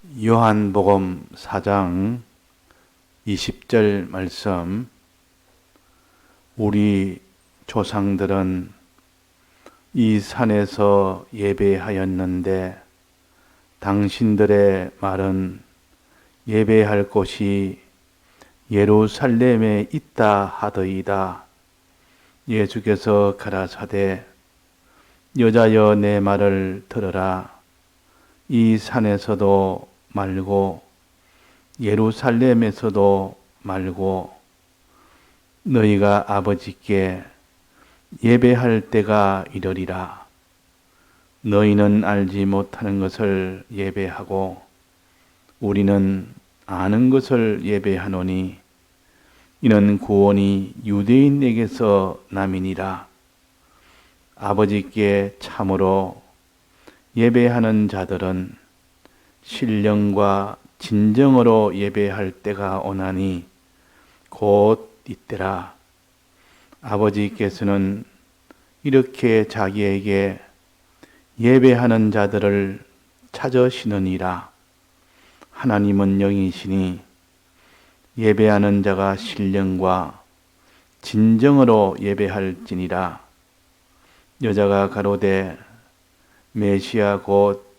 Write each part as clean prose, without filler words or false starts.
요한복음 4장 20절 말씀. 우리 조상들은 이 산에서 예배하였는데 당신들의 말은 예배할 곳이 예루살렘에 있다 하더이다. 예수께서 가라사대 여자여 내 말을 들으라. 이 산에서도 말고 예루살렘에서도 말고 너희가 아버지께 예배할 때가 이르리라. 너희는 알지 못하는 것을 예배하고 우리는 아는 것을 예배하노니 이는 구원이 유대인에게서 남이니라. 아버지께 참으로 예배하는 자들은 신령과 진정으로 예배할 때가 오나니 곧 이때라. 아버지께서는 이렇게 자기에게 예배하는 자들을 찾으시느니라. 하나님은 영이시니 예배하는 자가 신령과 진정으로 예배할지니라. 여자가 가로되 메시아 곧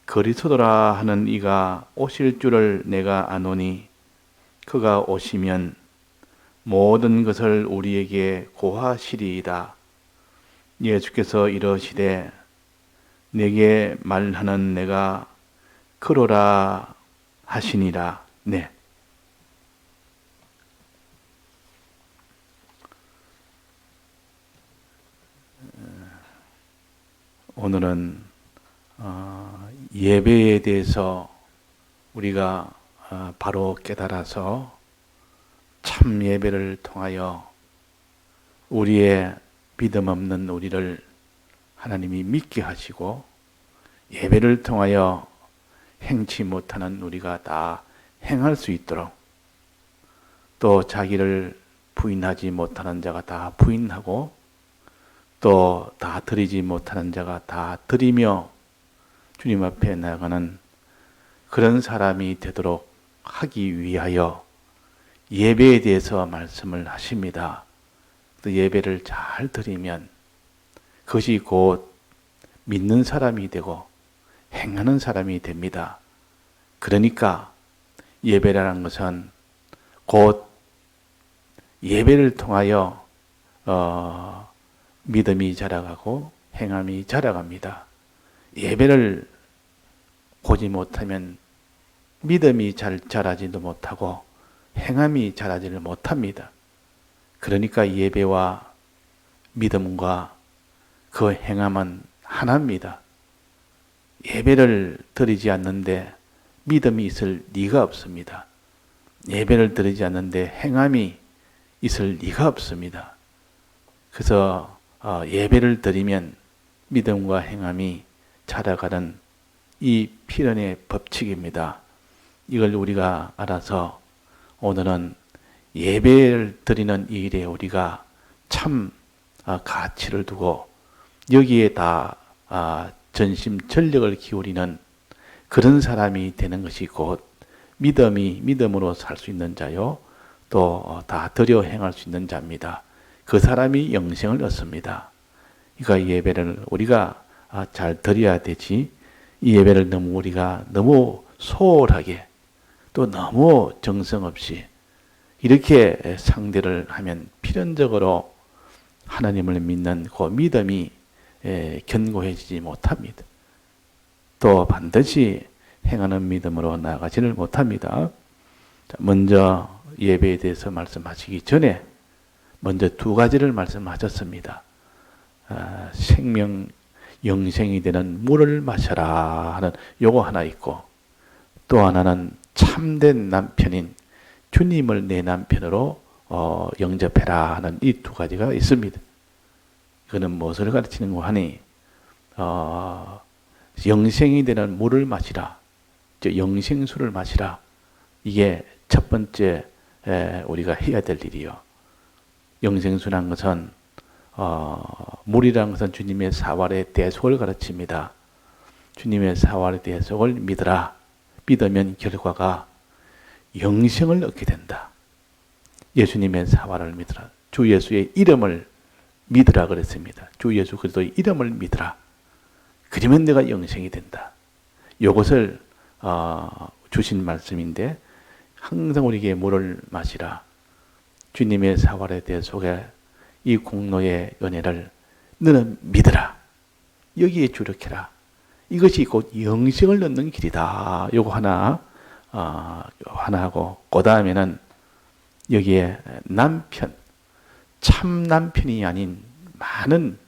그리스도라 하는 이가 오실 줄을 내가 아노니 그가 오시면 모든 것을 우리에게 고하시리이다. 예수께서 이러시되 내게 말하는 내가 그로라 하시니라. 네. 오늘은 예배에 대해서 우리가 바로 깨달아서 참 예배를 통하여 우리의 믿음 없는 우리를 하나님이 믿게 하시고 예배를 통하여 행치 못하는 우리가 다 행할 수 있도록 또 자기를 부인하지 못하는 자가 다 부인하고 또 다 드리지 못하는 자가 다 드리며 주님 앞에 나가는 그런 사람이 되도록 하기 위하여 예배에 대해서 말씀을 하십니다. 또 예배를 잘 드리면 그것이 곧 믿는 사람이 되고 행하는 사람이 됩니다. 그러니까 예배라는 것은 곧 예배를 통하여 믿음이 자라가고 행함이 자라갑니다. 예배를 보지 못하면 믿음이 잘 자라지도 못하고 행함이 자라지를 못합니다. 그러니까 예배와 믿음과 그 행함은 하나입니다. 예배를 드리지 않는데 믿음이 있을 리가 없습니다. 예배를 드리지 않는데 행함이 있을 리가 없습니다. 그래서 예배를 드리면 믿음과 행함이 자라가는 이 필연의 법칙입니다. 이걸 우리가 알아서 오늘은 예배를 드리는 이 일에 우리가 참 가치를 두고 여기에 다 전심전력을 기울이는 그런 사람이 되는 것이 곧 믿음으로 살 수 있는 자요 또 다 드려 행할 수 있는 자입니다. 그 사람이 영생을 얻습니다. 그러니까 예배를 우리가 잘 드려야 되지, 이 예배를 우리가 너무 소홀하게 또 너무 정성 없이 이렇게 상대를 하면 필연적으로 하나님을 믿는 그 믿음이 견고해지지 못합니다. 또 반드시 행하는 믿음으로 나아가지를 못합니다. 먼저 예배에 대해서 말씀하시기 전에 먼저 두 가지를 말씀하셨습니다. 생명 영생이 되는 물을 마셔라 하는 요거 하나 있고 또 하나는 참된 남편인 주님을 내 남편으로 영접해라 하는 이 두 가지가 있습니다. 이거는 무엇을 가르치는가 하니 영생이 되는 물을 마시라, 영생수를 마시라. 이게 첫 번째 우리가 해야 될 일이요. 영생수란 것은 물이라는 것은 주님의 사활의 대속을 가르칩니다. 주님의 사활의 대속을 믿으라. 믿으면 결과가 영생을 얻게 된다. 예수님의 사활을 믿으라. 주 예수의 이름을 믿으라 그랬습니다. 주 예수 그리스도의 이름을 믿으라. 그러면 내가 영생이 된다. 이것을 주신 말씀인데 항상 우리에게 물을 마시라. 주님의 사활에 대해 속에 이 공로의 은혜를 너는 믿으라. 여기에 주력해라. 이것이 곧 영생을 얻는 길이다. 요거 하나 하고 그 다음에는 여기에 남편, 참 남편이 아닌 많은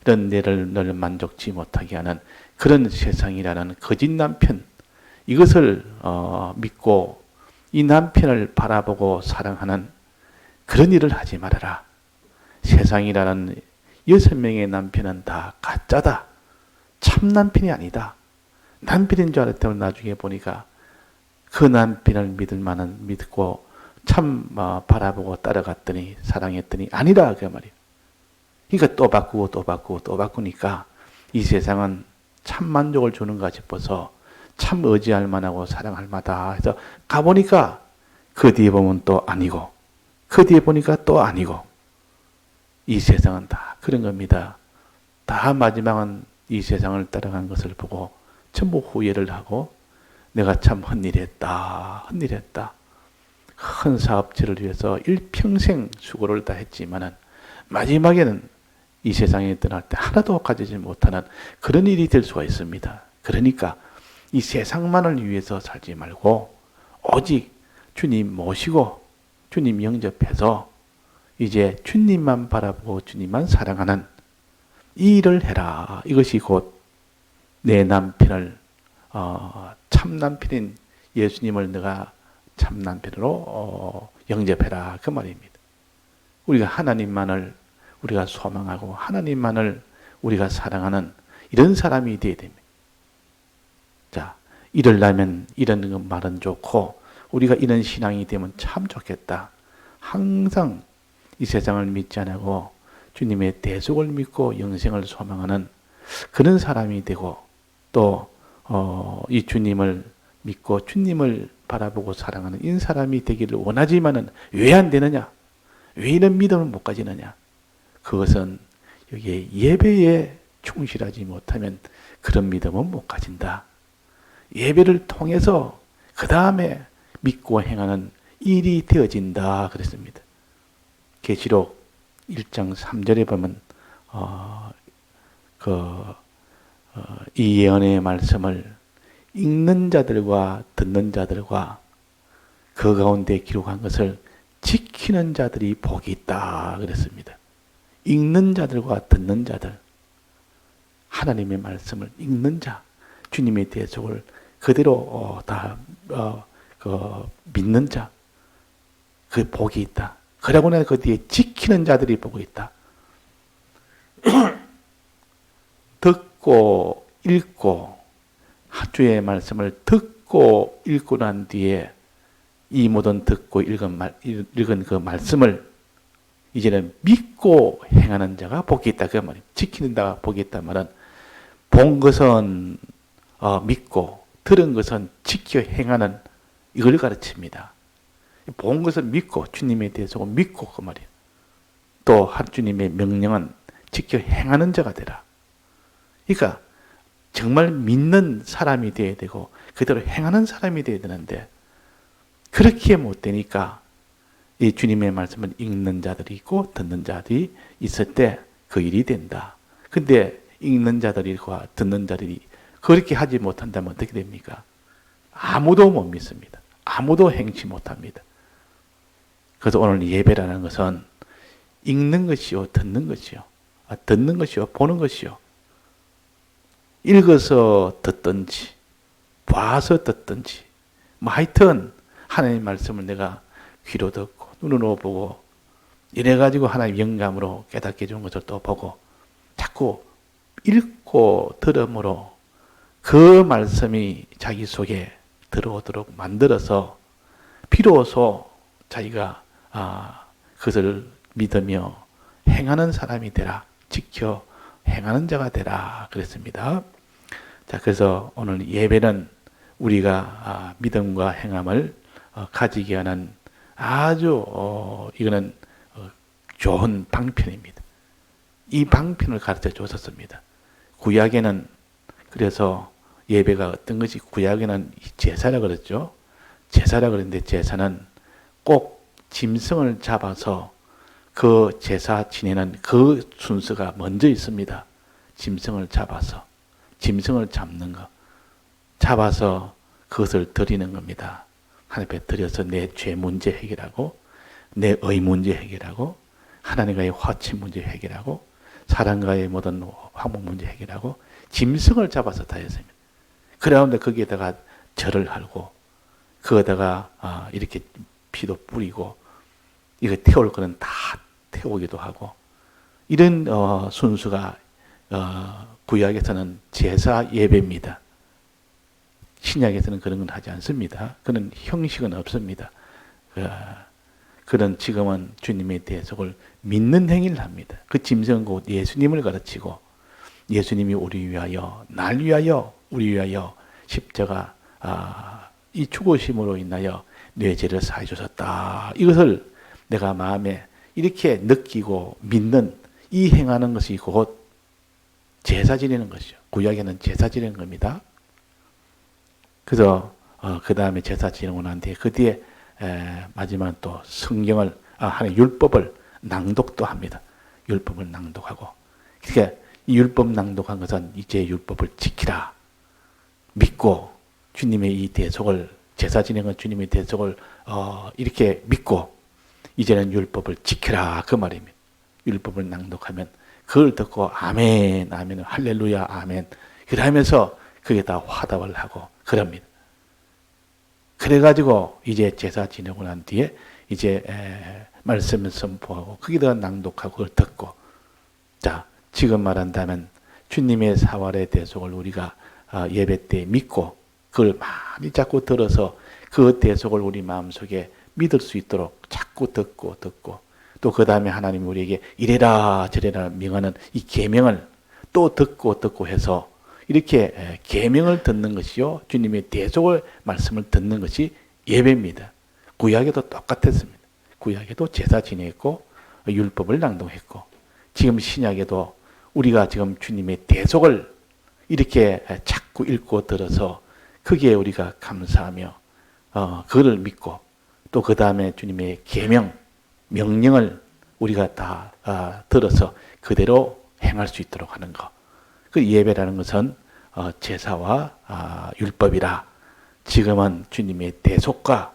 이런 너를 만족치 못하게 하는 그런 세상이라는 거짓 남편, 이것을 믿고 이 남편을 바라보고 사랑하는 그런 일을 하지 말아라. 세상이라는 6명의 남편은 다 가짜다. 참 남편이 아니다. 남편인 줄 알았더니 나중에 보니까 그 남편을 믿을 만한 믿고 참 바라보고 따라갔더니 사랑했더니 아니라 그 말이에요. 그러니까 또 바꾸고 또 바꾸고 또 바꾸니까 이 세상은 참 만족을 주는가 싶어서 참 의지할 만하고 사랑할 만하다 해서 가보니까 그 뒤에 보면 또 아니고 그 뒤에 보니까 또 아니고 이 세상은 다 그런 겁니다. 다 마지막은 이 세상을 따라간 것을 보고 전부 후회를 하고 내가 참 헛일했다. 큰 사업체를 위해서 일평생 수고를 다 했지만은 마지막에는 이 세상에 떠날 때 하나도 가지지 못하는 그런 일이 될 수가 있습니다. 그러니까 이 세상만을 위해서 살지 말고 오직 주님 모시고 주님 영접해서 이제 주님만 바라보고 주님만 사랑하는 이 일을 해라. 이것이 곧 내 남편을 참 남편인 예수님을 내가 참 남편으로 영접해라. 그 말입니다. 우리가 하나님만을 우리가 소망하고 하나님만을 우리가 사랑하는 이런 사람이 되어야 됩니다. 자, 이러려면 이런 말은 좋고 우리가 이런 신앙이 되면 참 좋겠다. 항상 이 세상을 믿지 않고 주님의 대속을 믿고 영생을 소망하는 그런 사람이 되고 또 이 주님을 믿고 주님을 바라보고 사랑하는 이 사람이 되기를 원하지만은 왜 안 되느냐? 왜 이런 믿음을 못 가지느냐? 그것은 여기에 예배에 충실하지 못하면 그런 믿음은 못 가진다. 예배를 통해서 그 다음에 믿고 행하는 일이 되어진다 그랬습니다. 계시록 1장 3절에 보면 이 예언의 말씀을 읽는 자들과 듣는 자들과 그 가운데 기록한 것을 지키는 자들이 복이 있다 그랬습니다. 읽는 자들과 듣는 자들, 하나님의 말씀을 읽는 자, 주님의 대속을 그대로 믿는 자, 그 복이 있다. 그러고 나서 그 뒤에 지키는 자들이 복이 있다. 듣고 읽고 주의 말씀을 듣고 읽고 난 뒤에 이 모든 듣고 읽은 그 말씀을 이제는 믿고 행하는 자가 복이 있다. 그 말이에요. 지키는 자가 복이 있단 말은 본 것은 믿고 들은 것은 지켜 행하는 이걸 가르칩니다. 본 것은 믿고 주님에 대해서 믿고 그 말이에요. 또 주님의 명령은 지켜 행하는 자가 되라. 그러니까 정말 믿는 사람이 되어야 되고 그대로 행하는 사람이 되어야 되는데 그렇게 못 되니까 이 주님의 말씀을 읽는 자들이 있고 듣는 자들이 있을 때 그 일이 된다. 근데 읽는 자들과 듣는 자들이 그렇게 하지 못한다면 어떻게 됩니까? 아무도 못 믿습니다. 아무도 행치 못합니다. 그래서 오늘 예배라는 것은 읽는 것이요, 듣는 것이요. 듣는 것이요, 보는 것이요. 읽어서 듣든지, 봐서 듣든지, 뭐 하여튼 하나님의 말씀을 내가 귀로 듣고, 눈으로 보고, 이래가지고 하나님의 영감으로 깨닫게 해준 것을 또 보고, 자꾸 읽고 들음으로 그 말씀이 자기 속에 들어오도록 만들어서 비로소 자기가 그것을 믿으며 행하는 사람이 되라. 지켜 행하는 자가 되라. 그랬습니다. 자, 그래서 오늘 예배는 우리가 믿음과 행함을 가지게 하는 아주 이거는 좋은 방편입니다. 이 방편을 가르쳐 주셨습니다. 구약에는 그래서 예배가 어떤 것이 구약에는 제사라 그랬죠. 제사라 그랬는데 제사는 꼭 짐승을 잡아서 그 제사 지내는 그 순서가 먼저 있습니다. 짐승을 잡아서 짐승을 잡는 거 잡아서 그것을 드리는 겁니다. 하나님 앞에 드려서 내 죄 문제 해결하고 내 의 문제 해결하고 하나님과의 화치 문제 해결하고 사람과의 모든 화목 문제 해결하고 짐승을 잡아서 다 했습니다. 그러는데 거기에다가 절을 하고 거기다가 이렇게 피도 뿌리고 이거 태울 거는 다 태우기도 하고 이런 순수가 구약에서는 제사 예배입니다. 신약에서는 그런 건 하지 않습니다. 그런 형식은 없습니다. 그런 지금은 주님의 대속을 믿는 행위를 합니다. 그 짐승은 곧 예수님을 가르치고 예수님이 우리 위하여 날 위하여 우리 위하여 십자가 이 죽으심으로 인하여 내 죄를 사해 주셨다. 이것을 내가 마음에 이렇게 느끼고 믿는 이 행하는 것이 곧 제사 지내는 것이죠. 구약에는 제사 지내는 겁니다. 그래서 그 다음에 제사 지내고 난 뒤에 그 뒤에 마지막 또 성경을 하나의 율법을 낭독도 합니다. 율법을 낭독하고 그러니까 이 율법 낭독한 것은 이제 율법을 지키라 믿고 주님의 이 대속을 제사 지내는 주님의 대속을 이렇게 믿고 이제는 율법을 지키라 그 말입니다. 율법을 낭독하면 그걸 듣고 아멘 아멘 할렐루야 아멘 그러면서 그게 다 화답을 하고 그럽니다. 그래가지고 이제 제사 지내고 난 뒤에 이제 말씀을 선포하고 거기다가 낭독하고 그걸 듣고 자 지금 말한다면 주님의 사활의 대속을 우리가 예배 때 믿고 그걸 많이 자꾸 들어서 그 대속을 우리 마음속에 믿을 수 있도록 자꾸 듣고 또 그 다음에 하나님이 우리에게 이래라 저래라 명하는 이 계명을 또 듣고 해서 이렇게 계명을 듣는 것이요 주님의 대속을 말씀을 듣는 것이 예배입니다. 구약에도 똑같았습니다. 구약에도 제사 지냈고 율법을 낭독했고 지금 신약에도 우리가 지금 주님의 대속을 이렇게 자꾸 읽고 들어서 거기에 우리가 감사하며 그를 믿고 또 그 다음에 주님의 계명 명령을 우리가 다 들어서 그대로 행할 수 있도록 하는 것. 그 예배라는 것은 제사와 율법이라 지금은 주님의 대속과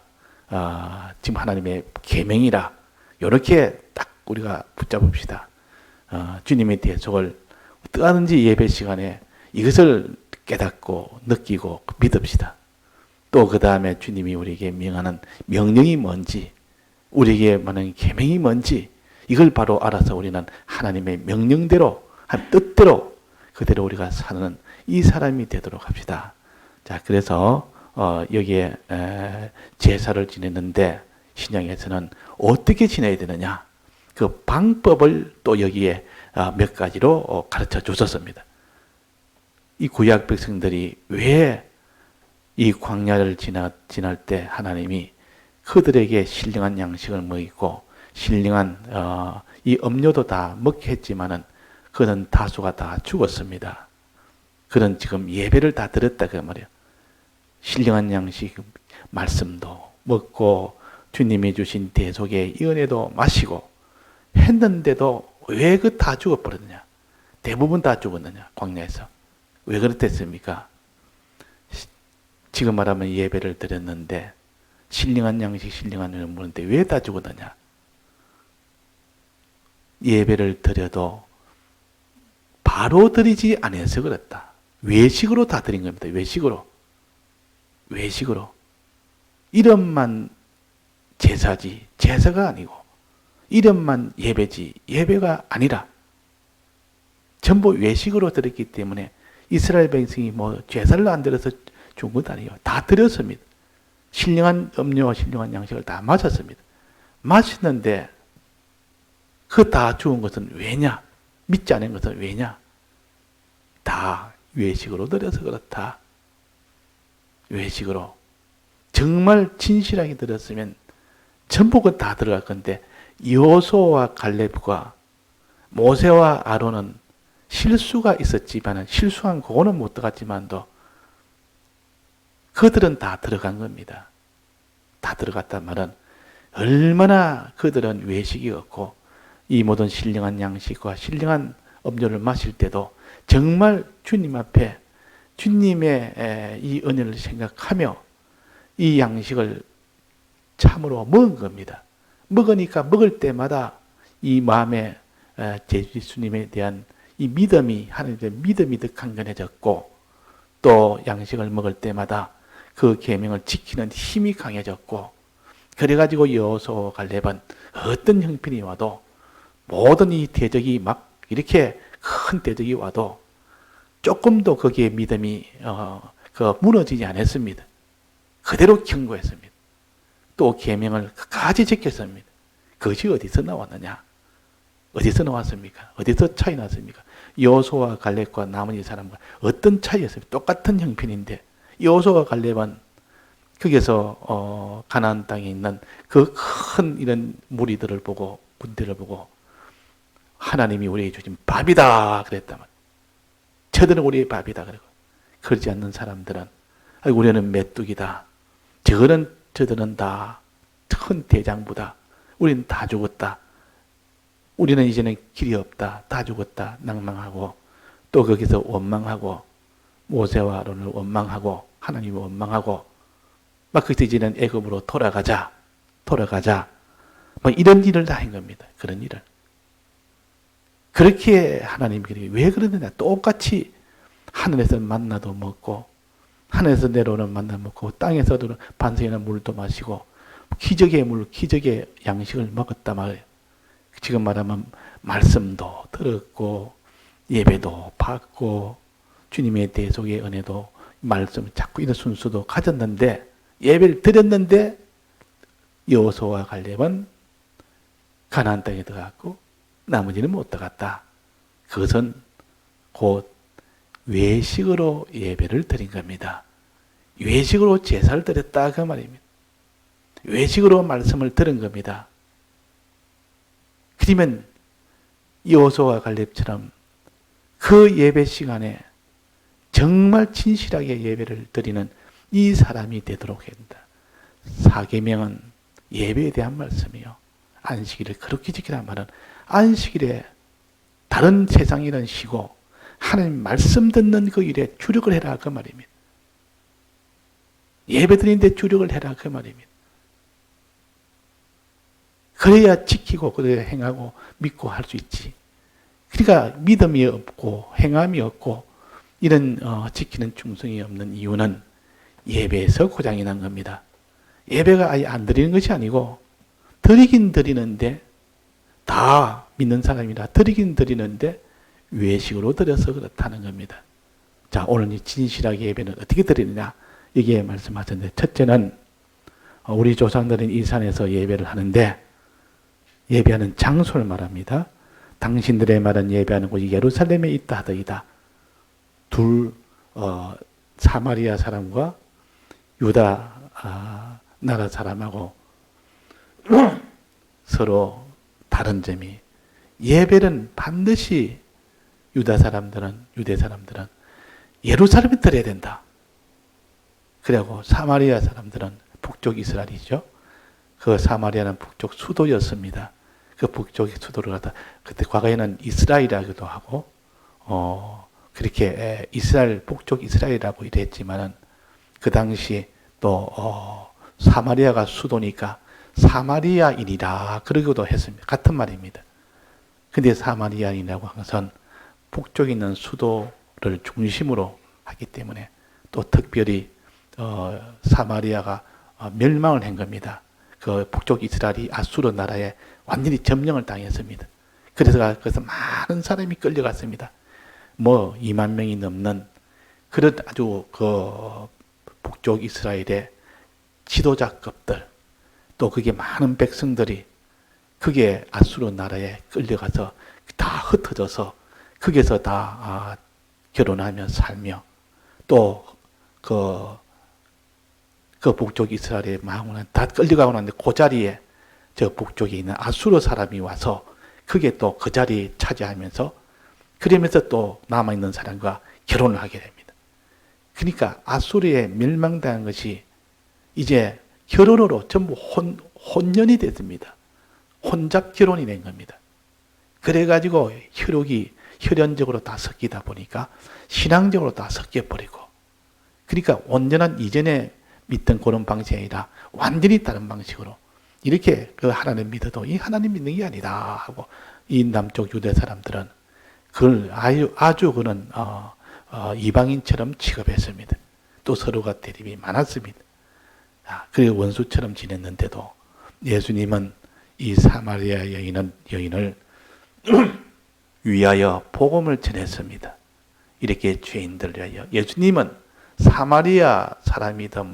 지금 하나님의 계명이라 이렇게 딱 우리가 붙잡읍시다. 주님의 대속을 어떠하든지 예배 시간에 이것을 깨닫고 느끼고 믿읍시다. 또 그 다음에 주님이 우리에게 명하는 명령이 뭔지 우리에게 말하는 계명이 뭔지 이걸 바로 알아서 우리는 하나님의 명령대로 한 뜻대로 그대로 우리가 사는 이 사람이 되도록 합시다. 자 그래서 여기에 제사를 지냈는데 신약에서는 어떻게 지내야 되느냐 그 방법을 또 여기에 몇 가지로 가르쳐 주셨습니다. 이 구약 백성들이 왜 이 광야를 지날 때 하나님이 그들에게 신령한 양식을 먹이고 신령한 이 음료도 다 먹게 했지만은 그는 다수가 다 죽었습니다. 그런 지금 예배를 다 드렸다 그 말이에요. 신령한 양식 말씀도 먹고 주님이 주신 대속의 이 은혜도 마시고 했는데도 왜 그 다 죽어버렸느냐? 대부분 다 죽었느냐? 광야에서. 왜 그랬겠습니까? 지금 말하면 예배를 드렸는데 신령한 양식, 신령한 은혜를 먹는데 왜 다 죽었느냐? 예배를 드려도 바로 드리지 않아서 그랬다. 외식으로 다 드린 겁니다. 외식으로. 이름만 제사지 제사가 아니고 이름만 예배지 예배가 아니라 전부 외식으로 드렸기 때문에 이스라엘 백성이 뭐 제사를 안 드려서 죽은 것 아니에요. 다 드렸습니다. 신령한 음료와 신령한 양식을 다 마셨습니다. 마셨는데 그 다 죽은 것은 왜냐? 믿지 않은 것은 왜냐? 다 외식으로 드려서 그렇다. 외식으로. 정말 진실하게 들었으면 전부 다 들어갈 건데 여호수아와 갈렙과 모세와 아론은 실수가 있었지만 실수한 그거는 못 들어갔지만도 그들은 다 들어간 겁니다. 다 들어갔단 말은 얼마나 그들은 외식이 없고 이 모든 신령한 양식과 신령한 음료를 마실 때도 정말 주님 앞에 주님의 이 은혜를 생각하며 이 양식을 참으로 먹은 겁니다. 먹으니까 먹을 때마다 이 마음에 예수님에 대한 이 믿음이 하나님의 믿음이 더 강건해졌고 또 양식을 먹을 때마다 그 계명을 지키는 힘이 강해졌고 그래가지고 여호수아와 갈렙은 어떤 형편이 와도 모든 이 대적이 막 이렇게 큰 대적이 와도 조금도 거기에 믿음이 무너지지 않았습니다. 그대로 경고했습니다. 또 계명을 끝까지 지켰습니다. 그것이 어디서 나왔느냐? 어디서 나왔습니까? 어디서 차이 났습니까? 여호수아와 갈렙과 나머지 사람과 어떤 차이였습니까? 똑같은 형편인데 여호수아와 갈렙은 거기서 가나안 땅에 있는 그 큰 이런 무리들을 보고 군대를 보고 하나님이 우리에게 주신 밥이다 그랬단 말이에요. 저들은 우리의 밥이다 그러고 그러지 않는 사람들은 우리는 메뚜기다. 저들은 다 큰 대장부다. 우리는 다 죽었다. 우리는 이제는 길이 없다. 다 죽었다. 낭망하고 또 거기서 원망하고 모세와 아론을 원망하고 하나님을 원망하고 막 거기서 이제는 애굽으로 돌아가자. 막 이런 일을 다 한 겁니다. 그런 일을. 그렇게 하나님이 왜 그러느냐? 똑같이 하늘에서 만나도 먹고 하늘에서 내려오는 만나 먹고 땅에서도 반석이나 물도 마시고 기적의 물, 기적의 양식을 먹었단 말이에요. 지금 말하면 말씀도 들었고 예배도 받고 주님의 대속의 은혜도 말씀 자꾸 이런 순수도 가졌는데 예배를 드렸는데 여호수아와 갈렙은 가나안 땅에 들어갔고 나머지는 못 들어갔다. 그것은 곧 외식으로 예배를 드린 겁니다. 외식으로 제사를 드렸다 그 말입니다. 외식으로 말씀을 들은 겁니다. 그러면 여호수아와 갈렙처럼 그 예배 시간에 정말 진실하게 예배를 드리는 이 사람이 되도록 해야 된다. 사계명은 예배에 대한 말씀이요. 안식일을 그렇게 지키란 말은 안식일에 다른 세상 일은 쉬고 하나님 말씀 듣는 그 일에 주력을 해라 그 말입니다. 예배 드리는데 주력을 해라 그 말입니다. 그래야 지키고 그래야 행하고 믿고 할 수 있지. 그러니까 믿음이 없고 행함이 없고 이런 지키는 충성이 없는 이유는 예배에서 고장이 난 겁니다. 예배가 아예 안 드리는 것이 아니고 드리긴 드리는데 다 믿는 사람이라 드리긴 드리는데 외식으로 드려서 그렇다는 겁니다. 자, 오늘 이 진실하게 예배는 어떻게 드리느냐 여기에 말씀하셨는데 첫째는 우리 조상들은 이 산에서 예배를 하는데 예배하는 장소를 말합니다. 당신들의 말은 예배하는 곳이 예루살렘에 있다 하더이다. 사마리아 사람과 유다 나라 사람하고 서로 다른 점이 예배는 반드시 유대 사람들은 예루살렘에 드려야 된다. 그리고 사마리아 사람들은 북쪽 이스라엘이죠. 그 사마리아는 북쪽 수도였습니다. 그 북쪽의 수도를 갖다 그때 과거에는 이스라엘이라고도 하고 그렇게 이스라엘 북쪽 이스라엘이라고 이랬지만은 그 당시 또 사마리아가 수도니까 사마리아인이라 그러기도 했습니다. 같은 말입니다. 근데 사마리아인이라고 하는 것은 북쪽에 있는 수도를 중심으로 하기 때문에 또 특별히 사마리아가 멸망을 한 겁니다. 그 북쪽 이스라엘이 아수르 나라에 완전히 점령을 당했습니다. 그래서 거기서 많은 사람이 끌려갔습니다. 2만 명이 넘는 그런 아주 그 북쪽 이스라엘의 지도자급들 또 그게 많은 백성들이 그게 아수르 나라에 끌려가서 다 흩어져서 거기서 다 결혼하며 살며 또 그 그 북쪽 이스라엘의 마음은 다 끌려가고 났는데 그 자리에 저 북쪽에 있는 아수르 사람이 와서 그게 또 그 자리 차지하면서 그러면서 또 남아있는 사람과 결혼을 하게 됩니다. 그러니까 아수르에 멸망당한 것이 이제 결혼으로 전부 혼연이 됐습니다. 혼잡 결혼이 된 겁니다. 그래가지고 혈연적으로 다 섞이다 보니까 신앙적으로 다 섞여버리고, 그러니까 온전한 이전에 믿던 그런 방식이 아니라 완전히 다른 방식으로 이렇게 그 하나님 믿어도 이 하나님 믿는 게 아니다 하고 이 남쪽 유대 사람들은 그걸 아주 그는 이방인처럼 취급했습니다. 또 서로가 대립이 많았습니다. 그리고 원수처럼 지냈는데도 예수님은 이 사마리아 여인을 위하여 복음을 전했습니다. 이렇게 죄인들을 위하여. 예수님은 사마리아 사람이든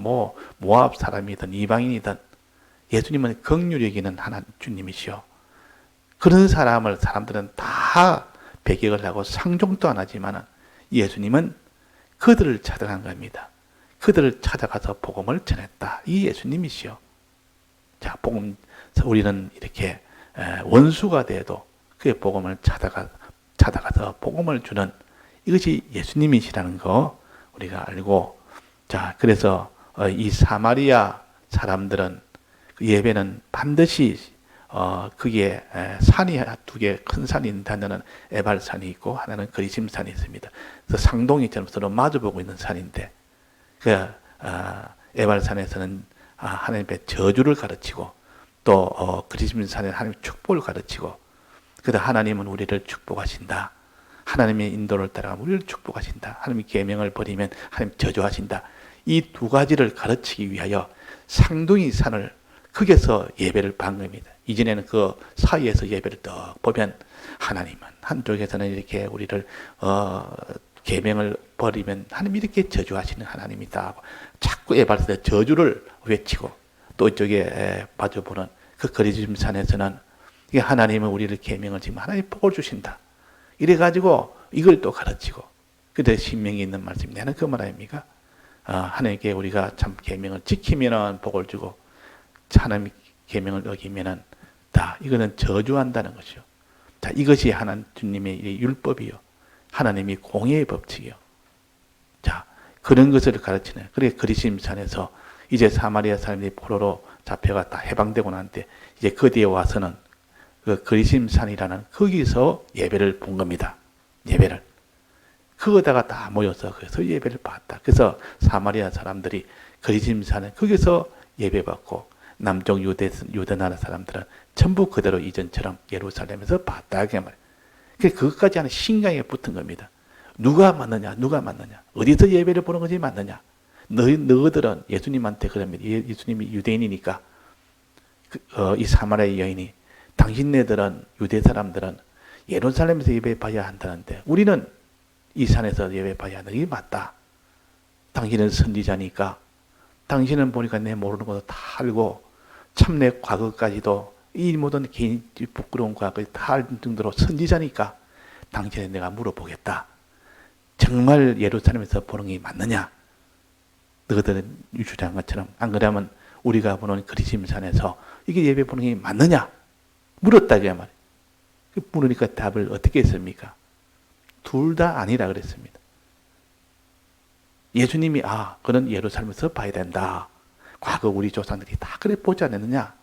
모압 사람이든 이방인이든 예수님은 긍휼히 여기는 하나님 주님이시오. 그런 사람들은 다 배격을 하고 상종도 안 하지만 예수님은 그들을 찾아간 겁니다. 그들을 찾아가서 복음을 전했다. 이 예수님이시오. 자, 우리는 이렇게 원수가 돼도 그의 복음을 찾아가서 복음을 주는 이것이 예수님이시라는 거 우리가 알고, 자, 그래서 이 사마리아 사람들은 그 예배는 반드시 그게 산이 두 개 큰 산이 있는데 하나는 에발산이 있고 하나는 그리심산이 있습니다. 그래서 상동이처럼 서로 마주보고 있는 산인데 그 에발산에서는 하나님의 저주를 가르치고 또 그리심산에는 하나님의 축복을 가르치고, 그다음 하나님은 우리를 축복하신다. 하나님의 인도를 따라가면 우리를 축복하신다. 하나님의 계명을 버리면 하나님 저주하신다. 이 두 가지를 가르치기 위하여 상둥이 산을 거기서 예배를 받는 겁니다. 이전에는 그 사이에서 예배를 딱 보면 하나님은 한쪽에서는 이렇게 우리를 계명을 버리면 하나님 이렇게 저주하시는 하나님이다 하고 자꾸 예발에서 저주를 외치고, 또 이쪽에 마주보는 그 거리짐산에서는 하나님은 우리를 계명을 지면 하나님 복을 주신다. 이래가지고 이걸 또 가르치고, 그때 신명이 있는 말씀이 나는 그 말 아닙니까? 하나님께 우리가 참 계명을 지키면은 복을 주고 하나님 계명을 어기면은 다 이거는 저주한다는 것이요. 자, 이것이 하나님 주님의 율법이요. 하나님이 공의의 법칙이요. 자, 그런 것을 가르치는. 그래 그리심산에서 이제 사마리아 사람들이 포로로 잡혀가 다 해방되고 난데 이제 그 뒤에 와서는 그 그리심산이라는 거기서 예배를 본 겁니다. 예배를. 그거다가 다 모여서 그래서 예배를 받았다. 그래서 사마리아 사람들이 그리심산에 거기서 예배받고 남쪽 유대 나라 사람들은 전부 그대로 이전처럼 예루살렘에서 봤다. 그 말이에요. 그것까지 하는 신강에 붙은 겁니다. 누가 맞느냐? 어디서 예배를 보는 것이 맞느냐? 너희들은 예수님한테 그럽니다. 예수님이 유대인이니까 이 사마리아 여인이 당신네들은 유대 사람들은 예루살렘에서 예배 봐야 한다는데 우리는 이 산에서 예배 봐야 한다. 이게 맞다. 당신은 선지자니까 당신은 보니까 내 모르는 것도 다 알고 참 내 과거까지도 이 모든 개인 부끄러운 과거까지 다 알 정도로 선지자니까 당신에 내가 물어보겠다. 정말 예루살렘에서 보는 게 맞느냐? 너희들은 주장한 것처럼 안 그러면 우리가 보는 그리심산에서 이게 예배 보는 게 맞느냐? 물었다 그 말이에요. 물으니까 답을 어떻게 했습니까? 둘 다 아니라 그랬습니다. 예수님이 그는 예루살렘에서 봐야 된다. 과거 우리 조상들이 다 그래 보지 않았느냐?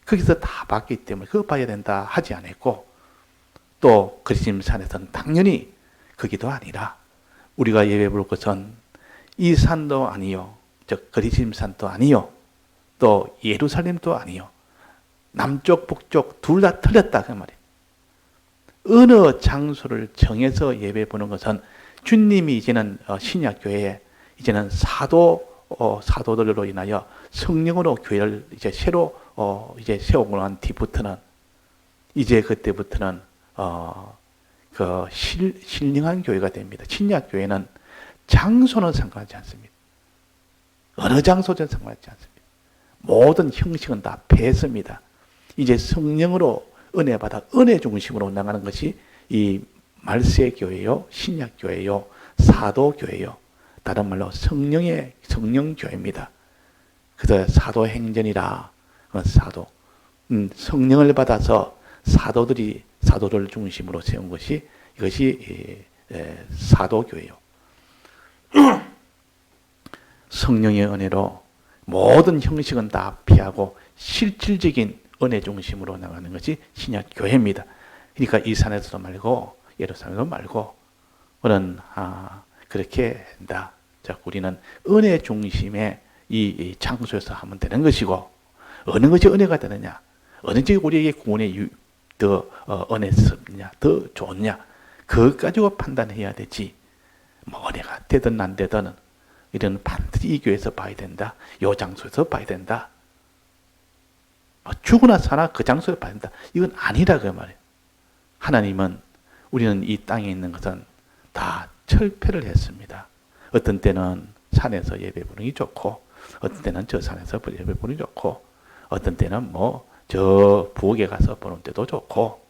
거기서 다 봤기 때문에 그거 봐야 된다 하지 않았고, 또 그리심산에서는 당연히 거기도 아니라 우리가 예배 볼 것은 이 산도 아니요, 즉 그리심산도 아니요, 또 예루살렘도 아니요, 남쪽 북쪽 둘 다 틀렸다 그 말이에요. 어느 장소를 정해서 예배 보는 것은 주님이 이제는 신약 교회에 이제는 사도들로 인하여 성령으로 교회를 이제 새로 이제 세우고 난 뒤부터는 이제 그때부터는 그 신령한 교회가 됩니다. 신약 교회는 장소는 상관하지 않습니다. 어느 장소든 상관하지 않습니다. 모든 형식은 다 폐했습니다. 이제 성령으로 은혜 받아 은혜 중심으로 나가는 것이 이 말세 교회요, 신약 교회요, 사도 교회요. 다른 말로 성령 교회입니다. 그래서 사도행전이라 사도, 성령을 받아서 사도를 중심으로 세운 것이 이것이 사도교회요. 성령의 은혜로 모든 형식은 다 피하고 실질적인 은혜 중심으로 나가는 것이 신약교회입니다. 그러니까 이 산에서도 말고 예루살렘도 말고 우리는 그렇게 한다. 자, 우리는 은혜 중심의 이 장소에서 하면 되는 것이고, 어느 것이 은혜가 되느냐, 어느 것이 우리에게 구원의 더 은혜스럽냐, 더 좋냐, 그것 가지고 판단해야 되지. 뭐 은혜가 되든 안 되든 이런 반드시 이 교회에서 봐야 된다. 이 장소에서 봐야 된다. 죽으나 사나 그 장소에서 봐야 된다. 이건 아니라 그 말이에요. 하나님은 우리는 이 땅에 있는 것은 다 철폐를 했습니다. 어떤 때는 산에서 예배 부르기 좋고, 어떤 때는 저 산에서 예배 부르기 좋고, 어떤 때는 뭐 저 부엌에 가서 보는 때도 좋고.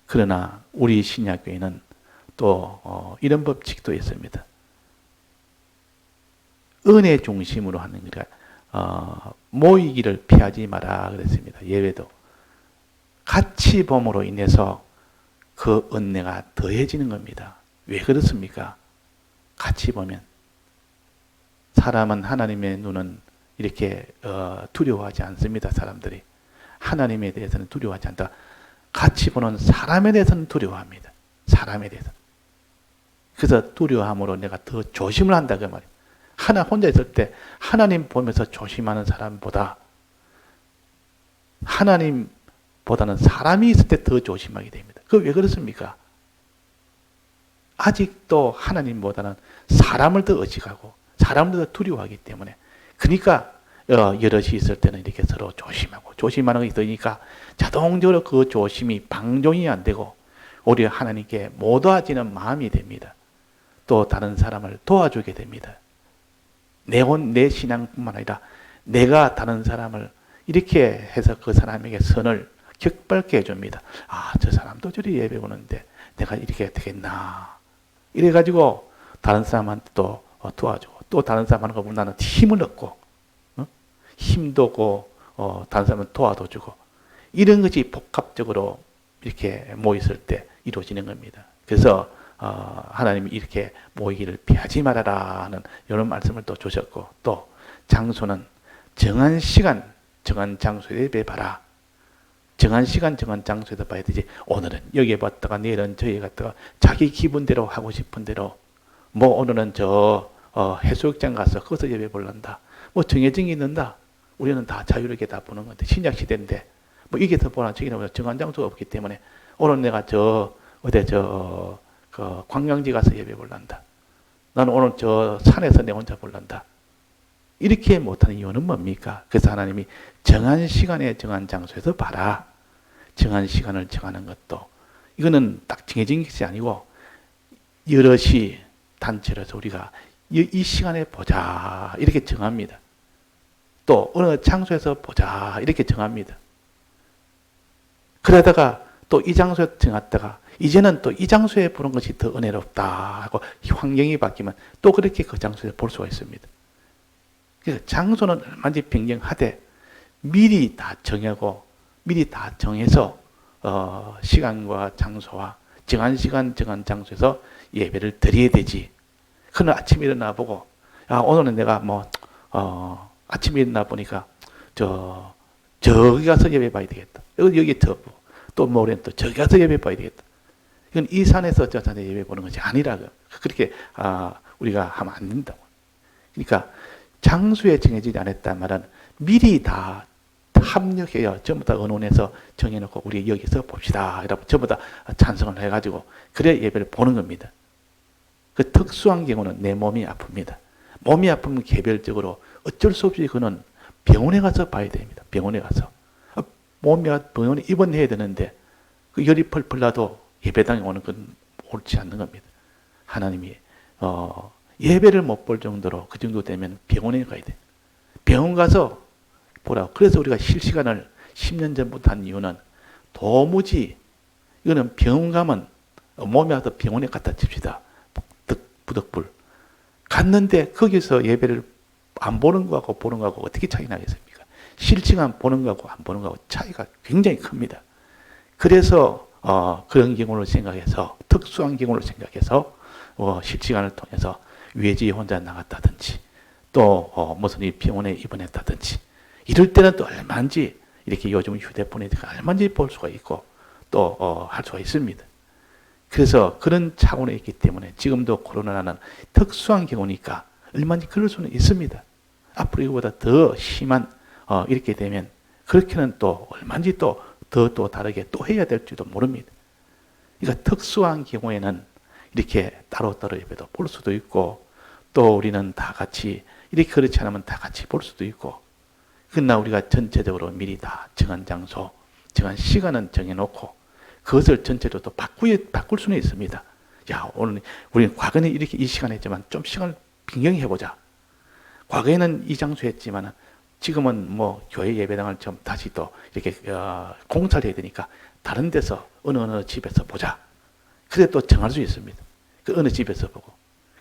그러나 우리 신약교회는 또 이런 법칙도 있습니다. 은혜 중심으로 하는 거라 모이기를 피하지 마라 그랬습니다. 예배도 같이 봄으로 인해서 그 은혜가 더해지는 겁니다. 왜 그렇습니까? 같이 보면 사람은 하나님의 눈은 이렇게 두려워하지 않습니다. 사람들이 하나님에 대해서는 두려워하지 않다. 같이 보는 사람에 대해서는 두려워합니다. 사람에 대해서. 그래서 두려워함으로 내가 더 조심을 한다 그 말이에요. 하나 혼자 있을 때 하나님 보면서 조심하는 사람보다 하나님보다는 사람이 있을 때 더 조심하게 됩니다. 그게 왜 그렇습니까? 아직도 하나님보다는 사람을 더 의식하고 사람을 더 두려워하기 때문에. 그러니까 여럿이 있을 때는 이렇게 서로 조심하고 조심하는 것이 있으니까 자동적으로 그 조심이 방종이 안 되고 오히려 하나님께 모도하지는 마음이 됩니다. 또 다른 사람을 도와주게 됩니다. 내 신앙뿐만 아니라 내가 다른 사람을 이렇게 해서 그 사람에게 선을 격발게 해줍니다. 저 사람도 저리 예배 보는데 내가 이렇게 되겠나. 이래가지고 다른 사람한테 또 도와주고 또 다른 사람하는 거 보면 나는 힘을 얻고 힘도 얻고 다른 사람은 도와도 주고 이런 것이 복합적으로 이렇게 모였을 때 이루어지는 겁니다. 그래서 하나님이 이렇게 모이기를 피하지 말아라 하는 이런 말씀을 또 주셨고, 또 장소는 정한 시간 정한 장소에 예배봐라. 정한 시간 정한 장소에서 봐야 되지. 오늘은 여기에 봤다가 내일은 저기 갔다가 자기 기분대로 하고 싶은 대로 뭐 오늘은 저 해수욕장 가서 거기서 예배 볼란다. 뭐 정해진 게 있는다. 우리는 다 자유롭게 다 보는 건데 신약 시대인데 뭐 이게 더 보나 저기나 정한 장소가 없기 때문에 오늘 내가 그 관광지 가서 예배 볼란다. 나는 오늘 저 산에서 내 혼자 볼란다. 이렇게 못하는 이유는 뭡니까? 그래서 하나님이 정한 시간에 정한 장소에서 봐라. 정한 시간을 정하는 것도 이거는 딱 정해진 것이 아니고 여럿이 단체로서 우리가 이 시간에 보자 이렇게 정합니다. 또 어느 장소에서 보자 이렇게 정합니다. 그러다가 또 이 장소에 정했다가 이제는 또 이 장소에 보는 것이 더 은혜롭다 하고 환경이 바뀌면 또 그렇게 그 장소에 볼 수가 있습니다. 그래서 장소는 얼마든지 변경하되 미리 다 정하고 미리 다 정해서 시간과 장소와 정한 시간 정한 장소에서 예배를 드려야 되지. 그는 아침에 일어나 보고 오늘은 내가 아침에 일어나 보니까 저기 가서 예배 봐야 되겠다. 여기 또 모레는 또 저기 가서 예배 봐야 되겠다. 이건 이 산에서 저 산에 예배 보는 것이 아니라 그렇게 우리가 하면 안 된다고. 그러니까 장소에 정해지지 않았단 말은 미리 다 합력해요. 전부 다 의논해서 정해놓고 우리 여기서 봅시다. 이라고 전부 다 찬성을 해가지고 그래 예배를 보는 겁니다. 그 특수한 경우는 내 몸이 아픕니다. 몸이 아프면 개별적으로 어쩔 수 없이 그는 병원에 가서 봐야 됩니다. 병원에 가서 병원에 입원해야 되는데 그 열이 펄펄 나도 예배당에 오는 건 옳지 않는 겁니다. 하나님이 예배를 못 볼 정도로 그 정도 되면 병원에 가야 돼. 병원 가서 보라고. 그래서 우리가 실시간을 10년 전부터 한 이유는 도무지 이거는 병원 가면 몸이 아파서 병원에 갖다 칩시다. 부득불. 갔는데 거기서 예배를 안 보는 거하고 보는 거하고 어떻게 차이 나겠습니까? 실시간 보는 거하고 안 보는 거하고 차이가 굉장히 큽니다. 그래서 그런 경우를 생각해서 특수한 경우를 생각해서 실시간을 통해서 외지에 혼자 나갔다든지 또 무슨 이 병원에 입원했다든지 이럴 때는 또 얼마인지 이렇게 요즘 휴대폰에 얼마인지 볼 수가 있고 또 할 수가 있습니다. 그래서 그런 차원에 있기 때문에 지금도 코로나는 특수한 경우니까 얼마인지 그럴 수는 있습니다. 앞으로 이거보다 더 심한 이렇게 되면 그렇게는 또 얼마인지 또 다르게 또 해야 될지도 모릅니다. 그러니까 특수한 경우에는 이렇게 따로따로 예배도 볼 수도 있고 또 우리는 다 같이 이렇게 그렇지 않으면 다 같이 볼 수도 있고 그러나 우리가 전체적으로 미리 다 정한 장소, 정한 시간은 정해놓고 그것을 전체로 또 바꿀 수는 있습니다. 야, 오늘 우리는 과거에는 이렇게 이 시간에 했지만 좀 시간을 변경해보자. 과거에는 이 장소 했지만 지금은 뭐 교회 예배당을 좀 다시 또 이렇게 공사를 해야 되니까 다른 데서 어느 집에서 보자. 그래 또 정할 수 있습니다. 그 어느 집에서 보고.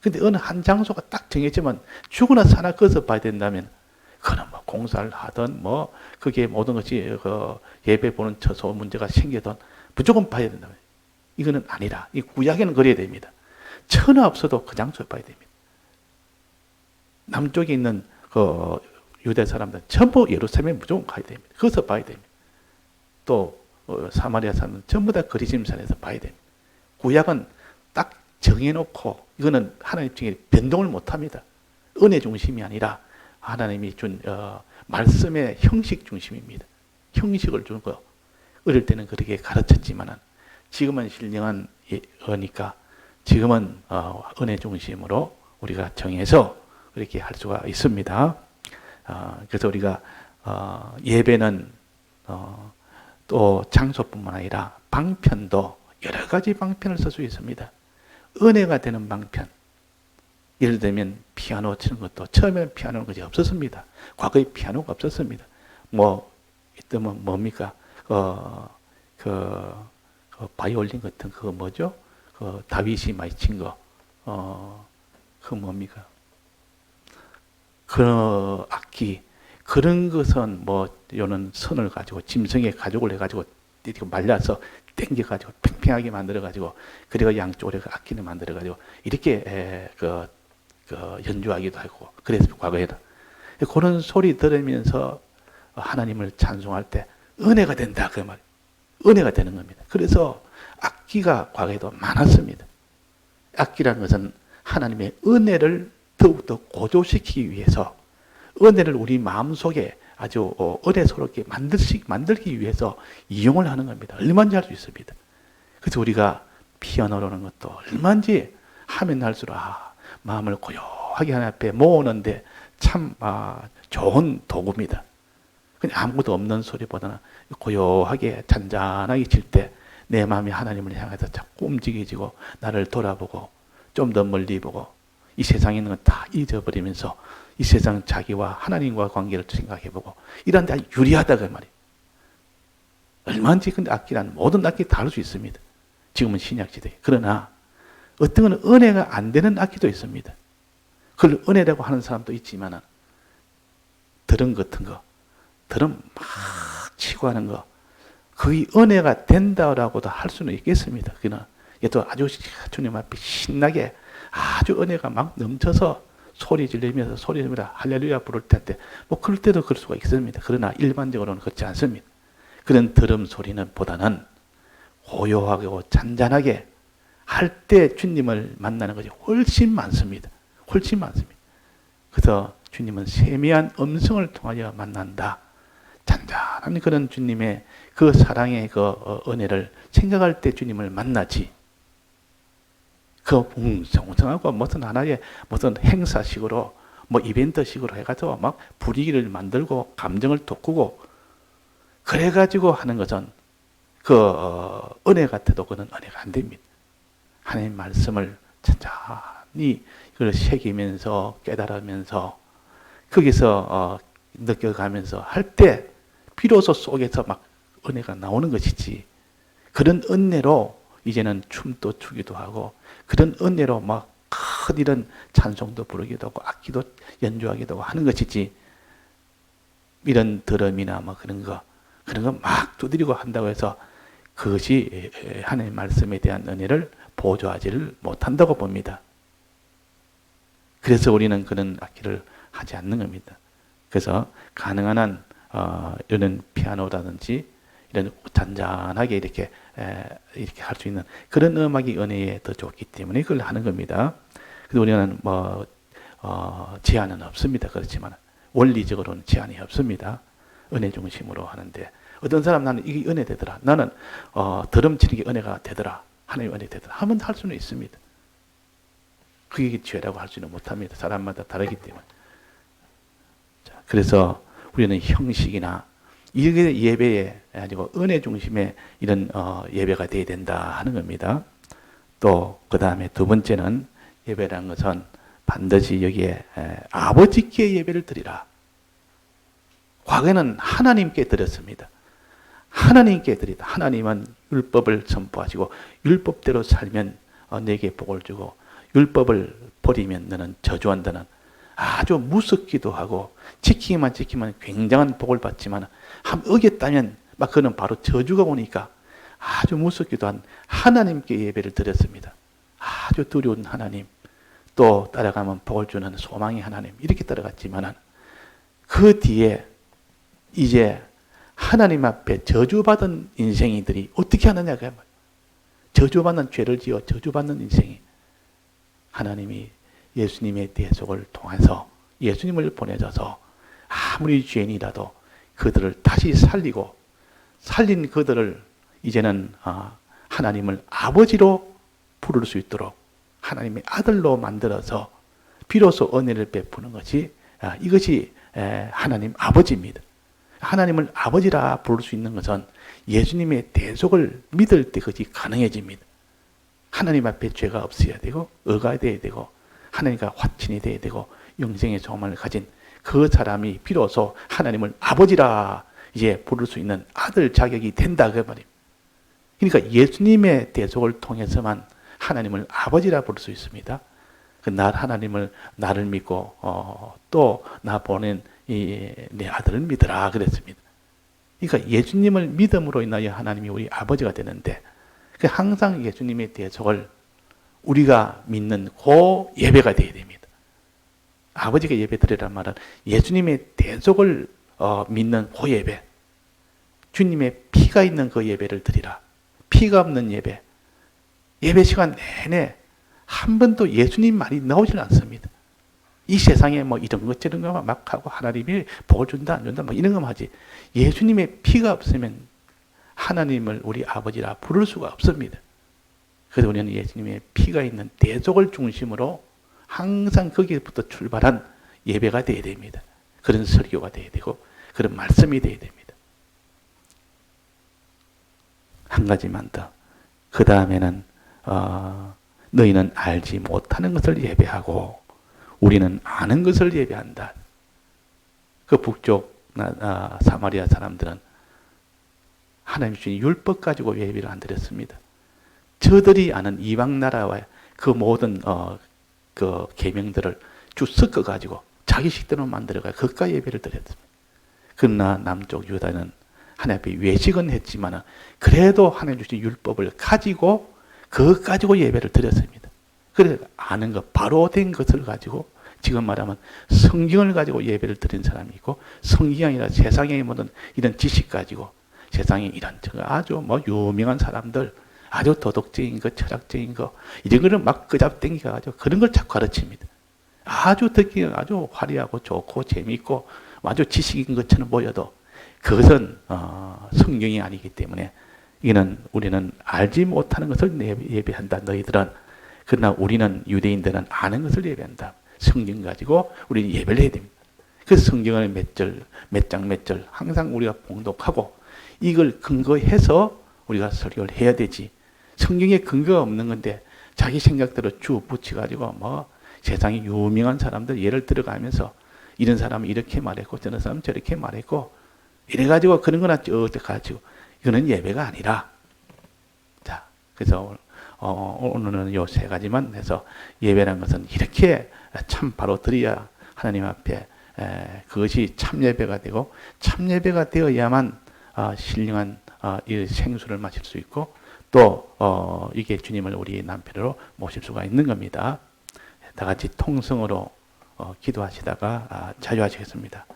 근데 어느 한 장소가 딱 정해지면 죽으나 사나 거기서 봐야 된다면 그거는 뭐 공사를 하든 뭐 그게 모든 것이 예배 보는 처소 문제가 생기든 무조건 봐야 된다면 이거는 아니라 이 구약에는 그래야 됩니다. 천하 없어도 그 장소에 봐야 됩니다. 남쪽에 있는 그 유대 사람들은 전부 예루살렘에 무조건 가야 됩니다. 거기서 봐야 됩니다. 또 사마리아 사람들은 전부 다 거리짐산에서 봐야 됩니다. 구약은 딱 정해놓고 이거는 하나님 중에 변동을 못합니다. 은혜 중심이 아니라 하나님이 준 말씀의 형식 중심입니다. 형식을 준 거. 어릴 때는 그렇게 가르쳤지만은 지금은 신령한 어니까 지금은 은혜 중심으로 우리가 정해서 그렇게 할 수가 있습니다. 그래서 우리가 예배는 또 장소뿐만 아니라 방편도 여러 가지 방편을 쓸 수 있습니다. 은혜가 되는 방편. 예를 들면 피아노 치는 것도 처음에는 피아노는 그게 없었습니다. 과거에 피아노가 없었습니다. 뭐 있다면 뭡니까? 바이올린 같은 그거 뭐죠? 다윗이 많이 친 거. 그 뭡니까? 그 악기 그런 것은 뭐 요는 선을 가지고 짐승의 가죽을 해가지고 이렇게 말려서 땡겨가지고 팽팽하게 만들어가지고 그리고 양쪽으로 악기를 만들어가지고 이렇게 연주하기도 하고 그래서 과거에는 그런 소리 들으면서 하나님을 찬송할 때 은혜가 된다 그 말. 은혜가 되는 겁니다. 그래서 악기가 과거에도 많았습니다. 악기라는 것은 하나님의 은혜를 더욱더 고조시키기 위해서 은혜를 우리 마음속에 아주 은혜스럽게 만들기 위해서 이용을 하는 겁니다. 얼마인지 할 수 있습니다. 그래서 우리가 피아노라는 것도 얼마인지 하면 할수록 마음을 고요하게 하나님 앞에 모으는데 참 좋은 도구입니다. 그냥 아무것도 없는 소리보다는 고요하게 잔잔하게 칠 때 내 마음이 하나님을 향해서 자꾸 움직여지고 나를 돌아보고 좀 더 멀리 보고 이 세상에 있는 건 다 잊어버리면서 이 세상 자기와 하나님과 관계를 생각해보고 이런 데 아주 유리하다 그 말이에요. 얼마인지 근데 악기란 모든 악기 다 할 수 있습니다. 지금은 신약시대. 그러나 어떤 건 은혜가 안 되는 악기도 있습니다. 그걸 은혜라고 하는 사람도 있지만 드럼 같은 거 드럼 막 치고 하는 거 거의 은혜가 된다라고도 할 수는 있겠습니다. 그러나 얘도 아주 주님 앞에 신나게 아주 은혜가 막 넘쳐서 소리 지르면서 할렐루야 부를 텐데 뭐 그럴 때도 그럴 수가 있습니다. 그러나 일반적으로는 그렇지 않습니다. 그런 드럼 소리는 보다는 고요하고 잔잔하게 할 때 주님을 만나는 것이 훨씬 많습니다. 훨씬 많습니다. 그래서 주님은 세미한 음성을 통하여 만난다. 잔잔한 그런 주님의 그 사랑의 그 은혜를 생각할 때 주님을 만나지. 그 웅성웅성하고 무슨 하나의 무슨 행사식으로 뭐 이벤트식으로 해가지고 막 분위기를 만들고 감정을 돋구고 그래가지고 하는 것은 그 은혜 같아도 그는 은혜가 안 됩니다. 하나님 말씀을 천천히 그걸 새기면서 깨달으면서 거기서 느껴가면서 할 때 비로소 속에서 막 은혜가 나오는 것이지. 그런 은혜로 이제는 춤도 추기도 하고 그런 은혜로 막 큰 이런 찬송도 부르기도 하고 악기도 연주하기도 하고 하는 것이지, 이런 드럼이나 뭐 그런 거 막 두드리고 한다고 해서 그것이 하나님의 말씀에 대한 은혜를 보조하지를 못한다고 봅니다. 그래서 우리는 그런 악기를 하지 않는 겁니다. 그래서 가능한 한 이런 피아노라든지 이런 잔잔하게 이렇게 할 수 있는 그런 음악이 은혜에 더 좋기 때문에 그걸 하는 겁니다. 그래서 우리는 제한은 없습니다. 그렇지만 원리적으로는 제한이 없습니다. 은혜 중심으로 하는데, 어떤 사람 나는 이게 은혜 되더라, 나는 드럼 치는 게 은혜가 되더라, 하나님 은혜 되더라 하면 할 수는 있습니다. 그게 죄라고 할 수는 못합니다. 사람마다 다르기 때문에. 자, 그래서 우리는 형식이나 이게 예배에 아니고 은혜 중심의 이런 예배가 되어야 된다 하는 겁니다. 또 그 다음에 두 번째는, 예배라는 것은 반드시 여기에 아버지께 예배를 드리라. 과거에는 하나님께 드렸습니다. 하나님께 드리다. 하나님은 율법을 선포하시고 율법대로 살면 내게 복을 주고 율법을 버리면 너는 저주한다는 아주 무섭기도 하고, 지키기만 굉장한 복을 받지만 한번 어겼다면 막 그는 바로 저주가 오니까 아주 무섭기도 한 하나님께 예배를 드렸습니다. 아주 두려운 하나님, 또 따라가면 복을 주는 소망의 하나님, 이렇게 따라갔지만 그 뒤에 이제 하나님 앞에 저주받은 인생이들이 어떻게 하느냐, 그 말이에요. 저주받는 죄를 지어 저주받는 인생이, 하나님이 예수님의 대속을 통해서 예수님을 보내줘서 아무리 죄인이라도 그들을 다시 살리고, 살린 그들을 이제는 하나님을 아버지로 부를 수 있도록 하나님의 아들로 만들어서 비로소 은혜를 베푸는 것이, 이것이 하나님 아버지입니다. 하나님을 아버지라 부를 수 있는 것은 예수님의 대속을 믿을 때 그것이 가능해집니다. 하나님 앞에 죄가 없어야 되고 의가 되어야 되고 하나님과 화친이 되어야 되고 영생의 소망을 가진 그 사람이 비로소 하나님을 아버지라 이제 부를 수 있는 아들 자격이 된다, 그 말입니다. 그러니까 예수님의 대속을 통해서만 하나님을 아버지라 부를 수 있습니다. 하나님을 나를 믿고 또 나 보낸 내 아들을 믿으라 그랬습니다. 그러니까 예수님을 믿음으로 인하여 하나님이 우리 아버지가 되는데, 항상 예수님의 대속을 우리가 믿는 그 예배가 되어야 됩니다. 아버지가 예배 드리란 말은 예수님의 대속을 믿는 그 예배, 주님의 피가 있는 그 예배를 드리라. 피가 없는 예배, 예배 시간 내내 한 번도 예수님 말이 나오질 않습니다. 이 세상에 뭐 이런 것 저런 거 막 하고 하나님이 복을 준다 안 준다 뭐 이런 것만 하지, 예수님의 피가 없으면 하나님을 우리 아버지라 부를 수가 없습니다. 그래서 우리는 예수님의 피가 있는 대속을 중심으로 항상 거기부터 출발한 예배가 되어야 됩니다. 그런 설교가 되어야 되고 그런 말씀이 되어야 됩니다. 한 가지만 더. 그 다음에는 너희는 알지 못하는 것을 예배하고 우리는 아는 것을 예배한다. 그 북쪽 사마리아 사람들은 하나님 주신 율법 가지고 예배를 안 드렸습니다. 저들이 아는 이방 나라와 그 모든 그 계명들을 쭉 섞어 가지고 자기 식대로 만들어가 그까 예배를 드렸습니다. 그러나 남쪽 유다는 하나님 앞에 외식은 했지만 그래도 하나님 주신 율법을 가지고 그것 가지고 예배를 드렸습니다. 그래서 아는 것, 바로 된 것을 가지고, 지금 말하면 성경을 가지고 예배를 드린 사람이 있고, 성경이 아니라 세상의 모든 이런 지식 가지고 세상에 이런 아주 유명한 사람들, 아주 도덕적인 거, 철학적인 거, 이런 거를 막 끄잡땡겨 가지고 그런 걸 자꾸 가르칩니다. 아주 듣기 아주 화려하고 좋고 재미있고 아주 지식인 것처럼 보여도 그것은 성경이 아니기 때문에 이는 우리는 알지 못하는 것을 예배한다. 너희들은. 그러나 우리는 유대인들은 아는 것을 예배한다. 성경 가지고 우리는 예배를 해야 됩니다. 그 성경을 몇 절, 몇 장, 몇 절 항상 우리가 봉독하고 이걸 근거해서 우리가 설교를 해야 되지. 성경에 근거가 없는 건데 자기 생각대로 쭉 붙여가지고 세상에 유명한 사람들 예를 들어가면서 이런 사람은 이렇게 말했고 저런 사람은 저렇게 말했고 이래가지고 그런 거나 어떻게 가지고 이거는 예배가 아니라. 자, 그래서 오늘은 요 세 가지만 해서 예배라는 것은 이렇게 참 바로 드려야 하나님 앞에 그것이 참 예배가 되고 참 예배가 되어야만 신령한 이 생수를 마실 수 있고 또 이게 주님을 우리 남편으로 모실 수가 있는 겁니다. 다 같이 통성으로 기도하시다가 자유하시겠습니다.